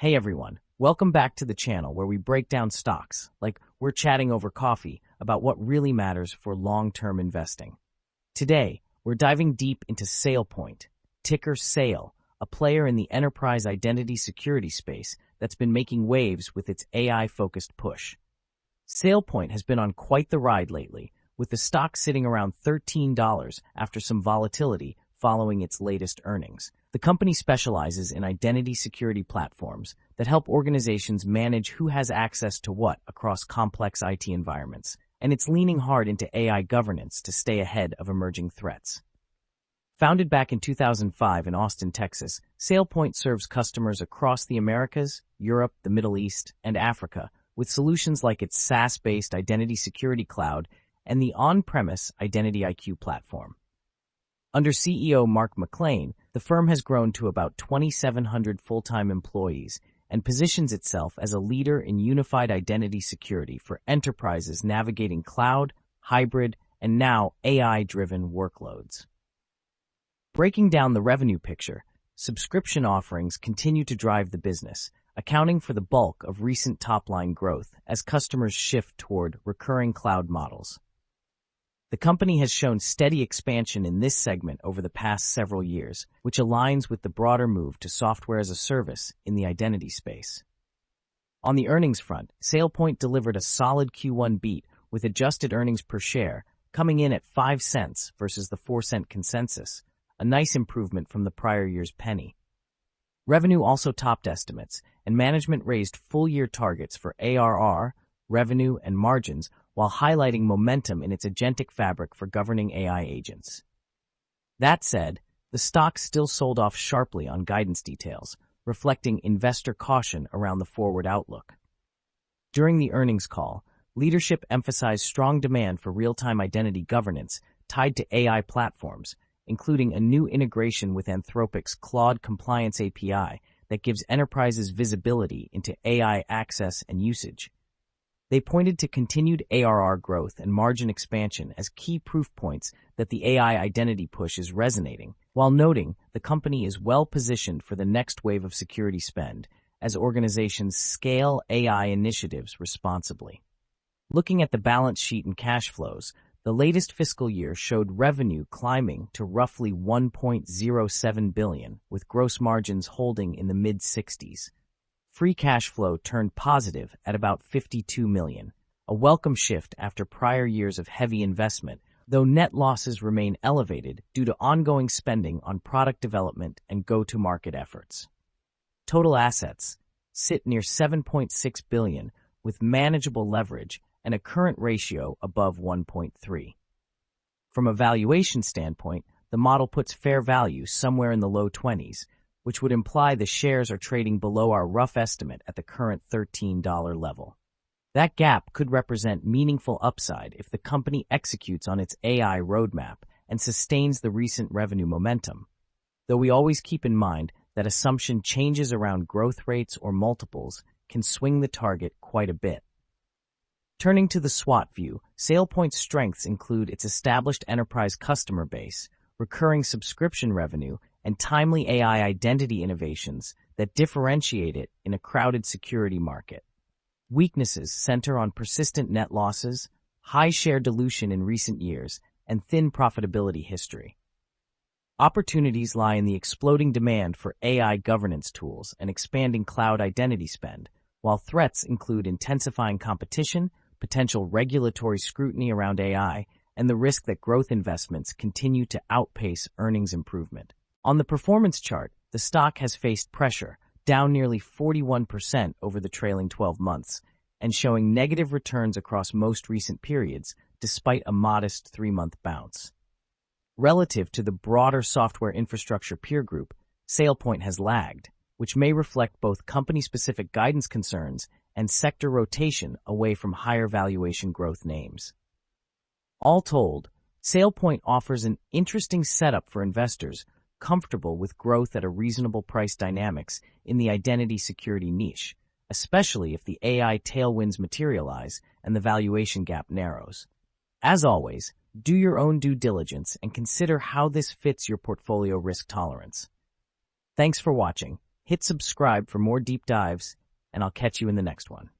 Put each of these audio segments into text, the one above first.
Hey everyone, welcome back to the channel where we break down stocks, like we're chatting over coffee about what really matters for long-term investing. Today, we're diving deep into SailPoint, ticker SAIL, a player in the enterprise identity security space that's been making waves with its AI-focused push. SailPoint has been on quite the ride lately, with the stock sitting around $13 after some volatility following its latest earnings. The company specializes in identity security platforms that help organizations manage who has access to what across complex IT environments, and it's leaning hard into AI governance to stay ahead of emerging threats. Founded back in 2005 in Austin, Texas, SailPoint serves customers across the Americas, Europe, the Middle East, and Africa with solutions like its SaaS-based identity security cloud and the on-premise Identity IQ platform. Under CEO Mark McClain, the firm has grown to about 2,700 full-time employees and positions itself as a leader in unified identity security for enterprises navigating cloud, hybrid, and now AI-driven workloads. Breaking down the revenue picture, subscription offerings continue to drive the business, accounting for the bulk of recent top-line growth as customers shift toward recurring cloud models. The company has shown steady expansion in this segment over the past several years, which aligns with the broader move to software as a service in the identity space. On the earnings front, SailPoint delivered a solid Q1 beat with adjusted earnings per share coming in at 5 cents versus the 4-cent consensus, a nice improvement from the prior year's penny. Revenue also topped estimates, and management raised full-year targets for ARR, revenue, and margins while highlighting momentum in its agentic fabric for governing AI agents. That said, the stock still sold off sharply on guidance details, reflecting investor caution around the forward outlook. During the earnings call, leadership emphasized strong demand for real-time identity governance tied to AI platforms, including a new integration with Anthropic's Claude Compliance API that gives enterprises visibility into AI access and usage. They pointed to continued ARR growth and margin expansion as key proof points that the AI identity push is resonating, while noting the company is well-positioned for the next wave of security spend as organizations scale AI initiatives responsibly. Looking at the balance sheet and cash flows, the latest fiscal year showed revenue climbing to roughly $1.07 billion, with gross margins holding in the mid-60s. Free cash flow turned positive at about $52 million, a welcome shift after prior years of heavy investment, though net losses remain elevated due to ongoing spending on product development and go-to-market efforts. Total assets sit near $7.6 billion, with manageable leverage and a current ratio above 1.3. From a valuation standpoint, the model puts fair value somewhere in the low 20s, which would imply the shares are trading below our rough estimate at the current $13 level. That gap could represent meaningful upside if the company executes on its AI roadmap and sustains the recent revenue momentum, though we always keep in mind that assumption changes around growth rates or multiples can swing the target quite a bit. Turning to the SWOT view, SailPoint's strengths include its established enterprise customer base, recurring subscription revenue, and timely AI identity innovations that differentiate it in a crowded security market. Weaknesses center on persistent net losses, high share dilution in recent years, and thin profitability history. Opportunities lie in the exploding demand for AI governance tools and expanding cloud identity spend, while threats include intensifying competition, potential regulatory scrutiny around AI, and the risk that growth investments continue to outpace earnings improvement. On the performance chart, the stock has faced pressure, down nearly 41% over the trailing 12 months, and showing negative returns across most recent periods, despite a modest 3-month bounce. Relative to the broader software infrastructure peer group, SailPoint has lagged, which may reflect both company-specific guidance concerns and sector rotation away from higher valuation growth names. All told, SailPoint offers an interesting setup for investors comfortable with growth at a reasonable price dynamics in the identity security niche, especially if the AI tailwinds materialize and the valuation gap narrows. As always, do your own due diligence and consider how this fits your portfolio risk tolerance. Thanks for watching. Hit subscribe for more deep dives, and I'll catch you in the next one.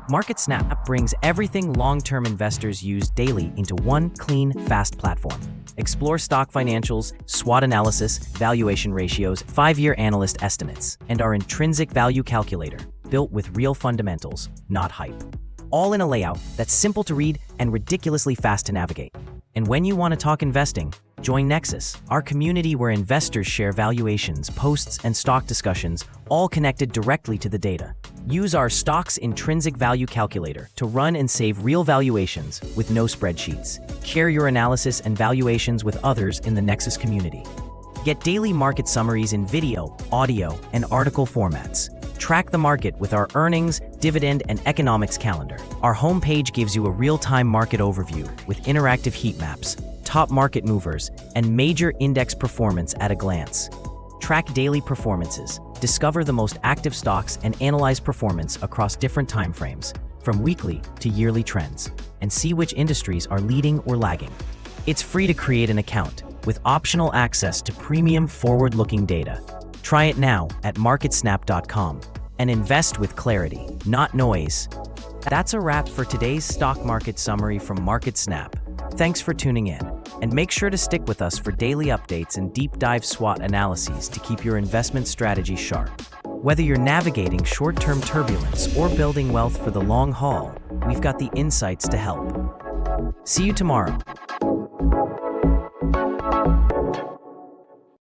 MarketSnap brings everything long-term investors use daily into one clean, fast platform. Explore stock financials, SWOT analysis, valuation ratios, 5-year analyst estimates, and our intrinsic value calculator, built with real fundamentals, not hype. All in a layout that's simple to read and ridiculously fast to navigate. And when you want to talk investing, join Nexus, our community where investors share valuations, posts, and stock discussions, all connected directly to the data. Use our stock's intrinsic value calculator to run and save real valuations with no spreadsheets. Share your analysis and valuations with others in the Nexus community. Get daily market summaries in video, audio, and article formats. Track the market with our earnings, dividend, and economics calendar. Our homepage gives you a real-time market overview with interactive heat maps, top market movers, and major index performance at a glance. Track daily performances, discover the most active stocks, and analyze performance across different timeframes, from weekly to yearly trends, and see which industries are leading or lagging. It's free to create an account, with optional access to premium forward-looking data. Try it now at MarketSnap.com and invest with clarity, not noise. That's a wrap for today's stock market summary from MarketSnap. Thanks for tuning in, and make sure to stick with us for daily updates and deep dive SWOT analyses to keep your investment strategy sharp. Whether you're navigating short-term turbulence or building wealth for the long haul, we've got the insights to help. See you tomorrow.